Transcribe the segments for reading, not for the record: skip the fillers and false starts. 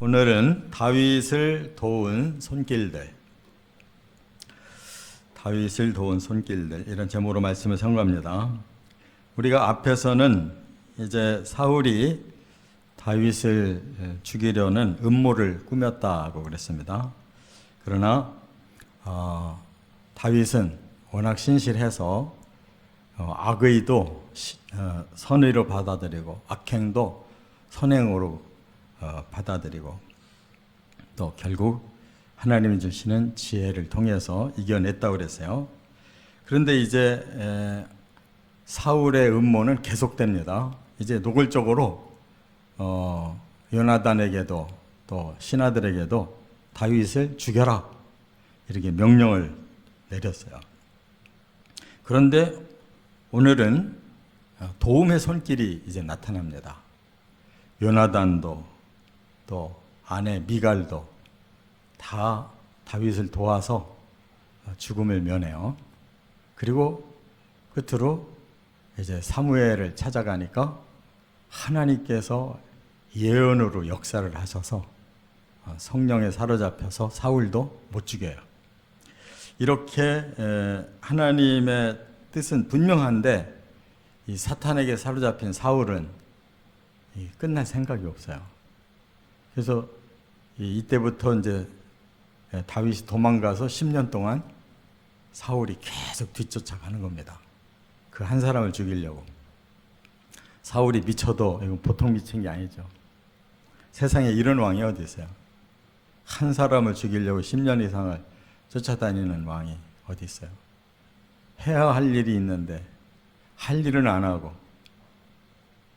오늘은 다윗을 도운 손길들, 이런 제목으로 말씀을 선고합니다. 우리가 앞에서는 이제 사울이 다윗을 죽이려는 음모를 꾸몄다고 그랬습니다. 그러나 다윗은 워낙 신실해서 악의도 선의로 받아들이고 악행도 선행으로 받아들이고 또 결국 하나님이 주시는 지혜를 통해서 이겨냈다고 그랬어요. 그런데 이제 사울의 음모는 계속됩니다. 이제 노골적으로 요나단에게도 또 신하들에게도 다윗을 죽여라 이렇게 명령을 내렸어요. 그런데 오늘은 도움의 손길이 이제 나타납니다. 요나단도 또 아내 미갈도 다 다윗을 도와서 죽음을 면해요. 그리고 끝으로 이제 사무엘을 찾아가니까 하나님께서 예언으로 역사를 하셔서 성령에 사로잡혀서 사울도 못 죽여요. 이렇게 하나님의 뜻은 분명한데 이 사탄에게 사로잡힌 사울은 끝날 생각이 없어요. 그래서 이때부터 이제 다윗이 도망가서 10년 동안 사울이 계속 뒤쫓아가는 겁니다. 그 한 사람을 죽이려고. 사울이 미쳐도 이건 보통 미친 게 아니죠. 세상에 이런 왕이 어디 있어요? 한 사람을 죽이려고 10년 이상을 쫓아다니는 왕이 어디 있어요? 해야 할 일이 있는데 할 일은 안 하고,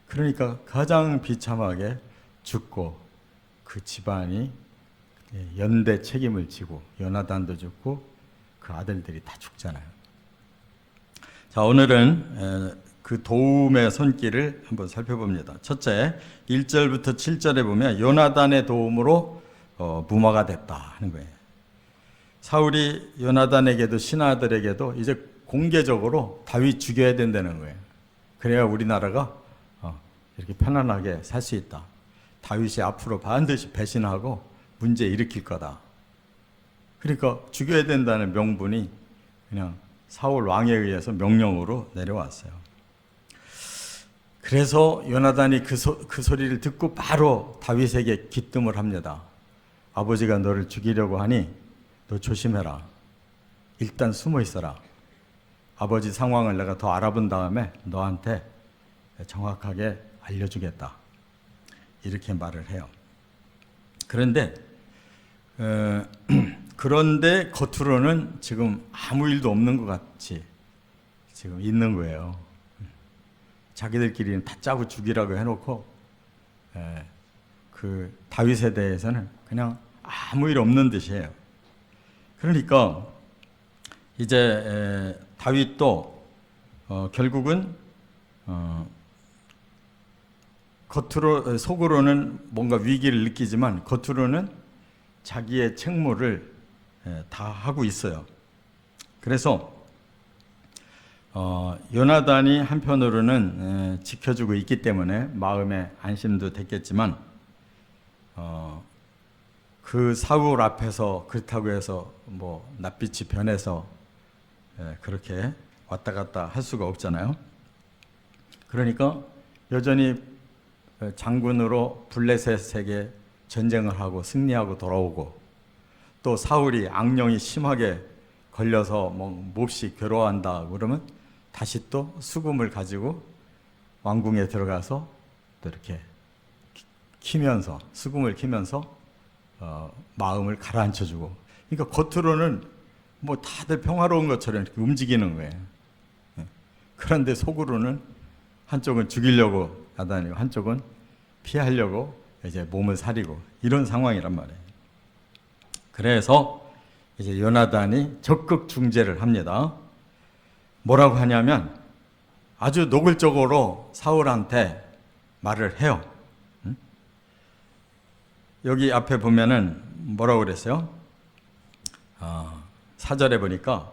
그러니까 가장 비참하게 죽고 그 집안이 연대 책임을 지고 요나단도 죽고 그 아들들이 다 죽잖아요. 자, 오늘은 그 도움의 손길을 한번 살펴봅니다. 첫째, 1절부터 7절에 보면 요나단의 도움으로 무마가 됐다 하는 거예요. 사울이 요나단에게도 신하들에게도 이제 공개적으로 다윗 죽여야 된다는 거예요. 그래야 우리나라가 이렇게 편안하게 살 수 있다. 다윗이 앞으로 반드시 배신하고 문제 일으킬 거다. 그러니까 죽여야 된다는 명분이 그냥 사울 왕에 의해서 명령으로 내려왔어요. 그래서 요나단이 그 소리를 듣고 바로 다윗에게 기뜸을 합니다. 아버지가 너를 죽이려고 하니 너 조심해라. 일단 숨어 있어라. 아버지 상황을 내가 더 알아본 다음에 너한테 정확하게 알려주겠다. 이렇게 말을 해요. 그런데 겉으로는 지금 아무 일도 없는 것 같이 지금 있는 거예요. 자기들끼리는 다 짜고 죽이라고 해놓고 그 다윗에 대해서는 그냥 아무 일 없는 듯이에요. 그러니까 이제 다윗도 결국은 속으로는 뭔가 위기를 느끼지만 겉으로는 자기의 책무를 다 하고 있어요. 그래서 요나단이 한편으로는 지켜주고 있기 때문에 마음의 안심도 됐겠지만 그 사울 앞에서 그렇다고 해서 뭐 낯빛이 변해서 그렇게 왔다 갔다 할 수가 없잖아요. 그러니까 여전히 장군으로 블레셋에게 전쟁을 하고 승리하고 돌아오고, 또 사울이 악령이 심하게 걸려서 몹시 괴로워한다 그러면 다시 또 수금을 가지고 왕궁에 들어가서 또 이렇게 수금을 키면서 마음을 가라앉혀주고, 그러니까 겉으로는 뭐 다들 평화로운 것처럼 이렇게 움직이는 거예요. 그런데 속으로는 한쪽은 죽이려고 야단이고 한쪽은 피하려고 이제 몸을 사리고 이런 상황이란 말이에요. 그래서 이제 요나단이 적극 중재를 합니다. 뭐라고 하냐면 아주 노골적으로 사울한테 말을 해요. 여기 앞에 보면은 뭐라고 그랬어요? 4절에 보니까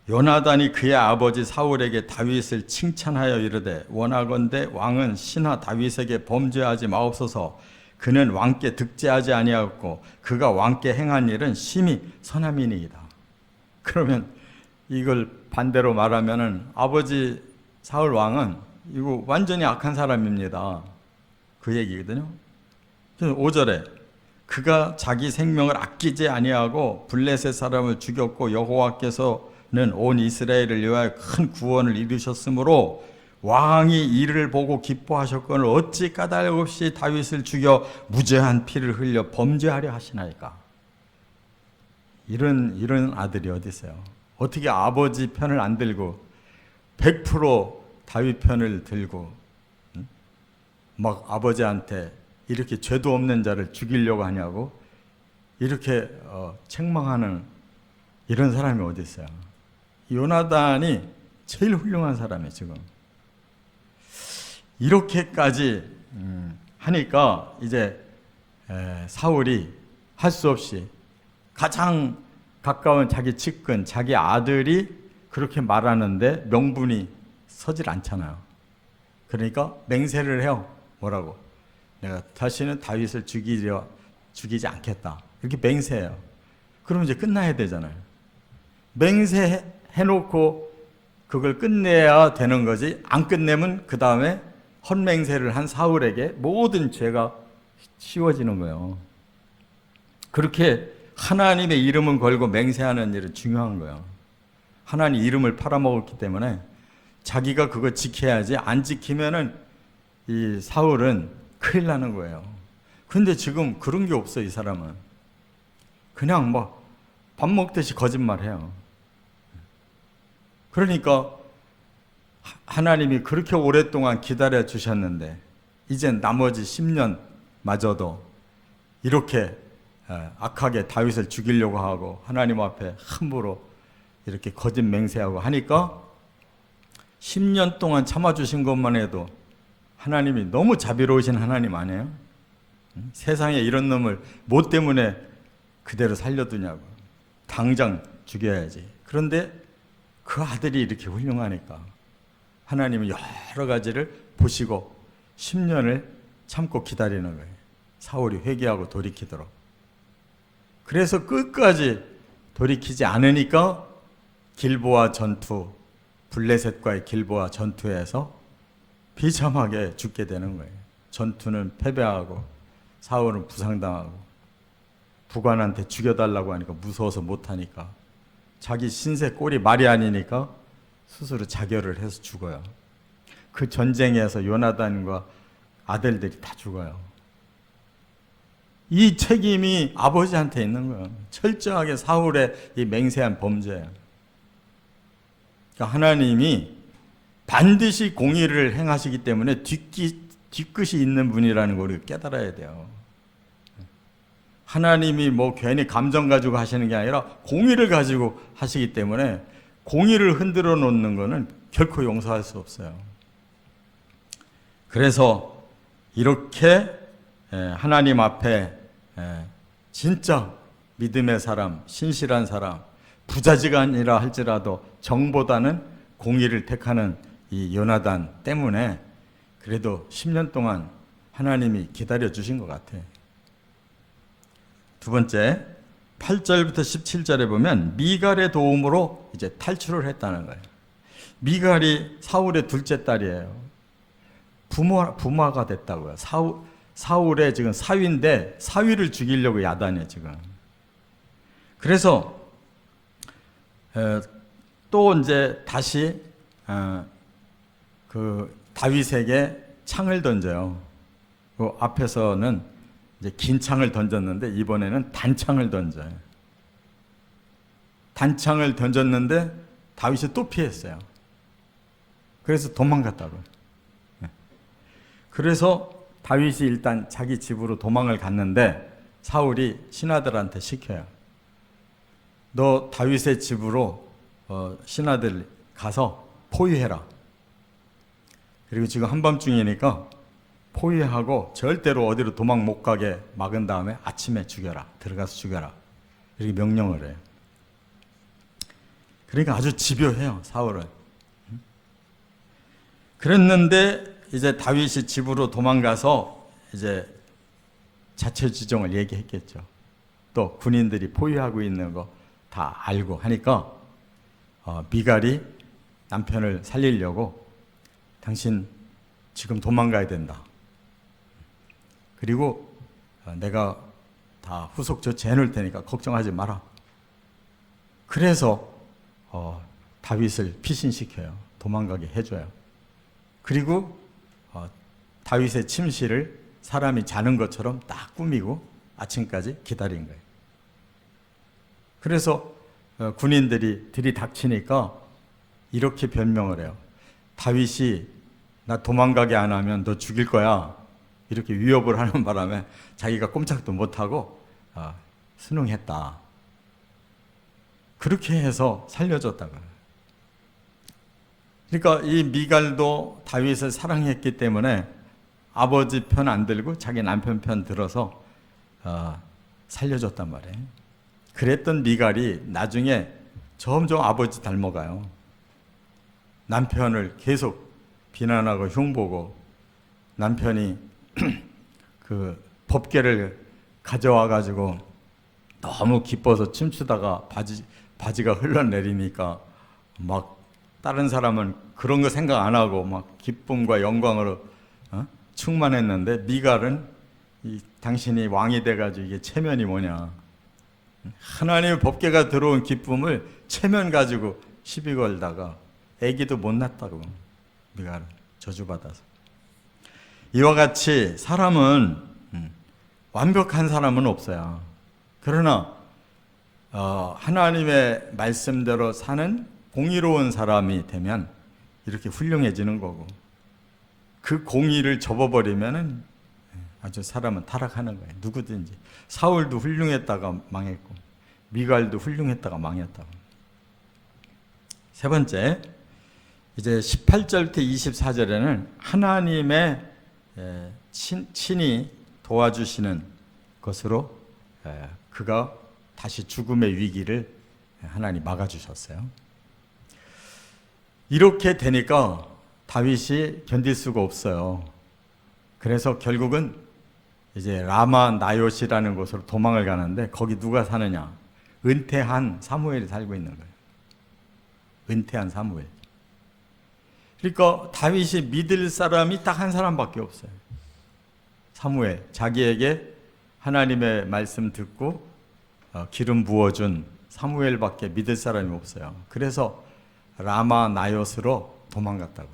요나단이 그의 아버지 사울에게 다윗을 칭찬하여 이르되 원하건대 왕은 신하 다윗에게 범죄하지 마옵소서. 그는 왕께 득제하지 아니하였고 그가 왕께 행한 일은 심히 선함이니이다. 그러면 이걸 반대로 말하면은 아버지 사울 왕은 이거 완전히 악한 사람입니다. 그 얘기거든요. 5절에 그가 자기 생명을 아끼지 아니하고 블레셋 사람을 죽였고 여호와께서는 온 이스라엘을 위하여 큰 구원을 이루셨으므로 왕이 이를 보고 기뻐하셨거늘 어찌 까닭 없이 다윗을 죽여 무죄한 피를 흘려 범죄하려 하시나이까. 이런 아들이 어디 있어요? 어떻게 아버지 편을 안 들고 100% 다윗 편을 들고 막 아버지한테 이렇게 죄도 없는 자를 죽이려고 하냐고 이렇게 책망하는 이런 사람이 어디 있어요? 요나단이 제일 훌륭한 사람이에요. 지금 이렇게까지 하니까 이제 사울이 할 수 없이 가장 가까운 자기 측근, 자기 아들이 그렇게 말하는데 명분이 서질 않잖아요. 그러니까 맹세를 해요. 뭐라고? 내가 다시는 다윗을 죽이지 않겠다. 이렇게 맹세해요. 그럼 이제 끝나야 되잖아요. 맹세해놓고 그걸 끝내야 되는 거지. 안 끝내면 그 다음에 헛맹세를 한 사울에게 모든 죄가 씌워지는 거예요. 그렇게 하나님의 이름은 걸고 맹세하는 일은 중요한 거예요. 하나님 이름을 팔아먹었기 때문에 자기가 그거 지켜야지. 안 지키면은 이 사울은 큰일 나는 거예요. 근데 지금 그런 게 없어. 이 사람은 그냥 뭐 밥 먹듯이 거짓말해요. 그러니까 하나님이 그렇게 오랫동안 기다려 주셨는데 이젠 나머지 10년마저도 이렇게 악하게 다윗을 죽이려고 하고 하나님 앞에 함부로 이렇게 거짓 맹세하고 하니까 10년 동안 참아주신 것만 해도 하나님이 너무 자비로우신 하나님 아니에요? 세상에 이런 놈을 뭐 때문에 그대로 살려두냐고. 당장 죽여야지. 그런데 그 아들이 이렇게 훌륭하니까 하나님은 여러 가지를 보시고 10년을 참고 기다리는 거예요. 사울이 회개하고 돌이키도록. 그래서 끝까지 돌이키지 않으니까 길보아 전투, 블레셋과의 길보아 전투에서 비참하게 죽게 되는 거예요. 전투는 패배하고 사울은 부상당하고 부관한테 죽여달라고 하니까 무서워서 못하니까 자기 신세 꼴이 말이 아니니까 스스로 자결을 해서 죽어요. 그 전쟁에서 요나단과 아들들이 다 죽어요. 이 책임이 아버지한테 있는 거예요. 철저하게 사울의 이 맹세한 범죄예요. 그러니까 하나님이 반드시 공의를 행하시기 때문에 뒤끝이 있는 분이라는 걸 우리가 깨달아야 돼요. 하나님이 뭐 괜히 감정 가지고 하시는 게 아니라 공의를 가지고 하시기 때문에 공의를 흔들어 놓는 것은 결코 용서할 수 없어요. 그래서 이렇게 하나님 앞에 진짜 믿음의 사람, 신실한 사람, 부자지가 아니라 할지라도 정보다는 공의를 택하는 이 요나단 때문에 그래도 10년 동안 하나님이 기다려 주신 것 같아요. 두 번째, 8절부터 17절에 보면 미갈의 도움으로 이제 탈출을 했다는 거예요. 미갈이 사울의 둘째 딸이에요. 부마가 됐다고요. 사울의 지금 사위인데 사위를 죽이려고 야단해 지금. 그래서 또 이제 다시 그 다윗에게 창을 던져요. 그 앞에서는 이제 긴 창을 던졌는데 이번에는 단창을 던져요. 단창을 던졌는데 다윗이 또 피했어요. 그래서 도망갔다고요. 그래서 다윗이 일단 자기 집으로 도망을 갔는데 사울이 신하들한테 시켜요. 너 다윗의 집으로 신하들 가서 포위해라. 그리고 지금 한밤중이니까 포위하고 절대로 어디로 도망 못 가게 막은 다음에 아침에 죽여라. 들어가서 죽여라. 이렇게 명령을 해요. 그러니까 아주 집요해요, 사울은. 그랬는데 이제 다윗이 집으로 도망가서 이제 자초지종을 얘기했겠죠. 또 군인들이 포위하고 있는 거 다 알고 하니까 미갈이 남편을 살리려고 당신 지금 도망가야 된다. 그리고 내가 다 후속 조치해 놓을 테니까 걱정하지 마라. 그래서 다윗을 피신시켜요. 도망가게 해줘요. 그리고 다윗의 침실을 사람이 자는 것처럼 딱 꾸미고 아침까지 기다린 거예요. 그래서 군인들이 들이닥치니까 이렇게 변명을 해요. 다윗이 나 도망가게 안 하면 너 죽일 거야. 이렇게 위협을 하는 바람에 자기가 꼼짝도 못하고 순응했다. 그렇게 해서 살려줬다고 해요. 그러니까 이 미갈도 다윗을 사랑했기 때문에 아버지 편 안 들고 자기 남편 편 들어서 살려줬단 말이에요. 그랬던 미갈이 나중에 점점 아버지 닮아가요. 남편을 계속 비난하고 흉보고 남편이 그 법궤를 가져와 가지고 너무 기뻐서 춤추다가 바지가 흘러내리니까 막 다른 사람은 그런 거 생각 안 하고 막 기쁨과 영광으로 충만했는데 미갈은 당신이 왕이 돼가지고 이게 체면이 뭐냐. 하나님의 법궤가 들어온 기쁨을 체면 가지고 시비 걸다가 아기도 못 낳았다고. 미갈은 저주받아서. 이와 같이 사람은 완벽한 사람은 없어요. 그러나 하나님의 말씀대로 사는 공의로운 사람이 되면 이렇게 훌륭해지는 거고, 그 공의를 접어버리면은 아주 사람은 타락하는 거예요. 누구든지. 사울도 훌륭했다가 망했고 미갈도 훌륭했다가 망했다고. 세 번째, 이제 18절부터 24절에는 하나님의 친히 도와주시는 것으로 그가 다시 죽음의 위기를 하나님 막아주셨어요. 이렇게 되니까 다윗이 견딜 수가 없어요. 그래서 결국은 이제 라마 나요시라는 곳으로 도망을 가는데 거기 누가 사느냐? 은퇴한 사무엘이 살고 있는 거예요. 은퇴한 사무엘. 그러니까 다윗이 믿을 사람이 딱 한 사람밖에 없어요. 사무엘. 자기에게 하나님의 말씀 듣고 기름 부어준 사무엘밖에 믿을 사람이 없어요. 그래서 라마 나요스로 도망갔다고.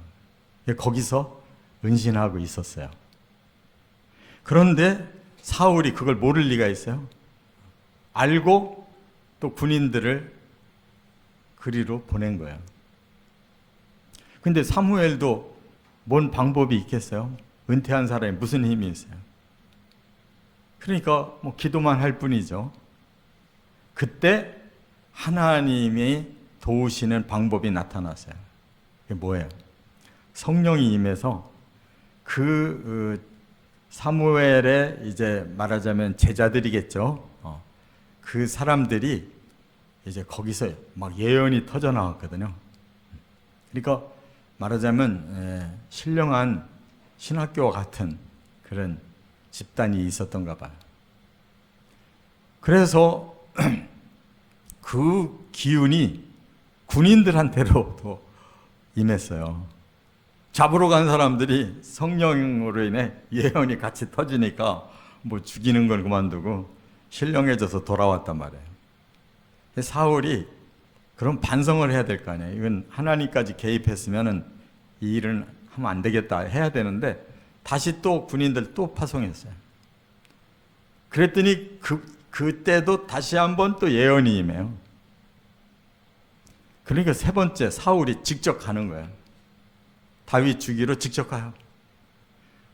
거기서 은신하고 있었어요. 그런데 사울이 그걸 모를 리가 있어요? 알고 또 군인들을 그리로 보낸 거예요. 근데 사무엘도 뭔 방법이 있겠어요? 은퇴한 사람이 무슨 힘이 있어요? 그러니까 뭐 기도만 할 뿐이죠. 그때 하나님이 도우시는 방법이 나타났어요. 그게 뭐예요? 성령이 임해서 사무엘의 이제 말하자면 제자들이겠죠. 그 사람들이 이제 거기서 막 예언이 터져 나왔거든요. 그러니까 말하자면 신령한 신학교와 같은 그런 집단이 있었던가 봐요. 그래서 그 기운이 군인들한테로도 임했어요. 잡으러 간 사람들이 성령으로 인해 예언이 같이 터지니까 뭐 죽이는 걸 그만두고 신령해져서 돌아왔단 말이에요. 사울이 그럼 반성을 해야 될 거 아니에요. 이건 하나님까지 개입했으면은 이 일은 하면 안 되겠다 해야 되는데 다시 또 군인들 또 파송했어요. 그랬더니 그때도 다시 한번 또 예언이 임해요. 그러니까 세 번째 사울이 직접 가는 거예요. 다윗 죽이러 직접 가요.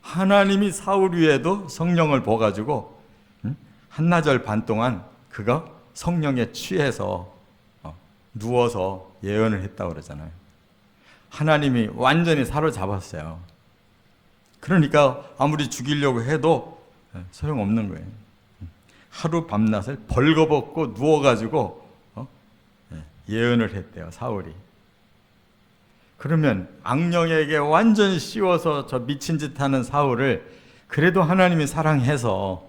하나님이 사울 위에도 성령을 부어가지고 한나절 반 동안 그가 성령에 취해서 누워서 예언을 했다고 그러잖아요. 하나님이 완전히 사로잡았어요. 그러니까 아무리 죽이려고 해도 소용없는 거예요. 하루 밤낮을 벌거벗고 누워가지고 예언을 했대요, 사울이. 그러면 악령에게 완전히 씌워서 저 미친 짓 하는 사울을 그래도 하나님이 사랑해서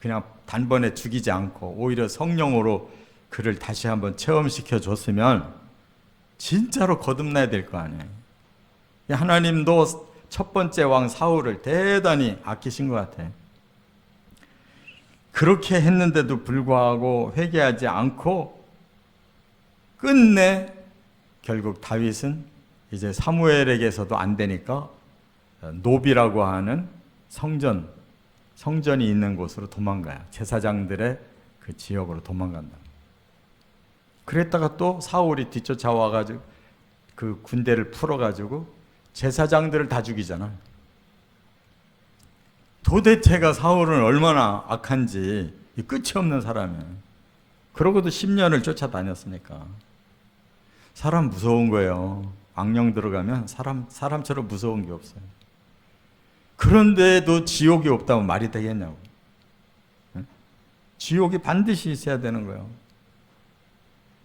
그냥 단번에 죽이지 않고 오히려 성령으로 그를 다시 한번 체험시켜 줬으면 진짜로 거듭나야 될 거 아니에요. 하나님도 첫 번째 왕 사울을 대단히 아끼신 것 같아요. 그렇게 했는데도 불구하고 회개하지 않고 끝내 결국 다윗은 이제 사무엘에게서도 안 되니까 노비라고 하는 성전이 있는 곳으로 도망가요. 제사장들의 그 지역으로 도망간다. 그랬다가 또 사울이 뒤쫓아와가지고 그 군대를 풀어가지고 제사장들을 다 죽이잖아. 도대체가 사울은 얼마나 악한지 끝이 없는 사람이에요. 그러고도 10년을 쫓아다녔으니까. 사람 무서운 거예요. 악령 들어가면 사람처럼 무서운 게 없어요. 그런데도 지옥이 없다면 말이 되겠냐고. 지옥이 반드시 있어야 되는 거예요.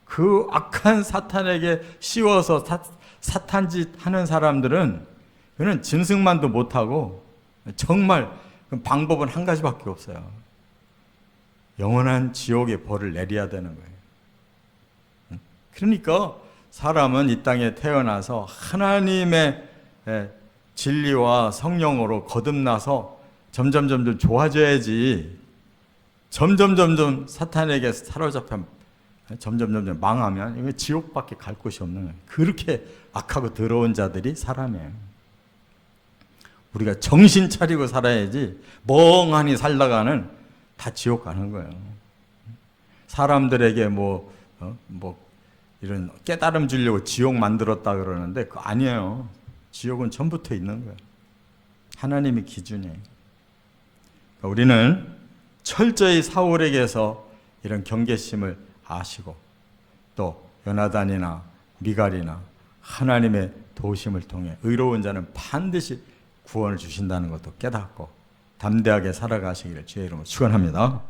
그 악한 사탄에게 씌워서 사탄짓 하는 사람들은 그는 짐승만도 못하고 정말 방법은 한 가지밖에 없어요. 영원한 지옥의 벌을 내려야 되는 거예요. 그러니까 사람은 이 땅에 태어나서 하나님의 진리와 성령으로 거듭나서 점점 좋아져야지, 점점 사탄에게 사로잡혀 점점 망하면 이거 지옥밖에 갈 곳이 없는 거예요. 그렇게 악하고 더러운 자들이 사람이에요. 우리가 정신 차리고 살아야지 멍하니 살다가는 다 지옥 가는 거예요. 사람들에게 이런 깨달음 주려고 지옥 만들었다 그러는데 그거 아니에요. 지옥은 처음부터 있는 거예요. 하나님의 기준이에요. 그러니까 우리는 철저히 사울에게서 이런 경계심을 아시고 또 요나단이나 미갈이나 하나님의 도우심을 통해 의로운 자는 반드시 구원을 주신다는 것도 깨닫고 담대하게 살아가시기를 주의 이름으로 축원합니다.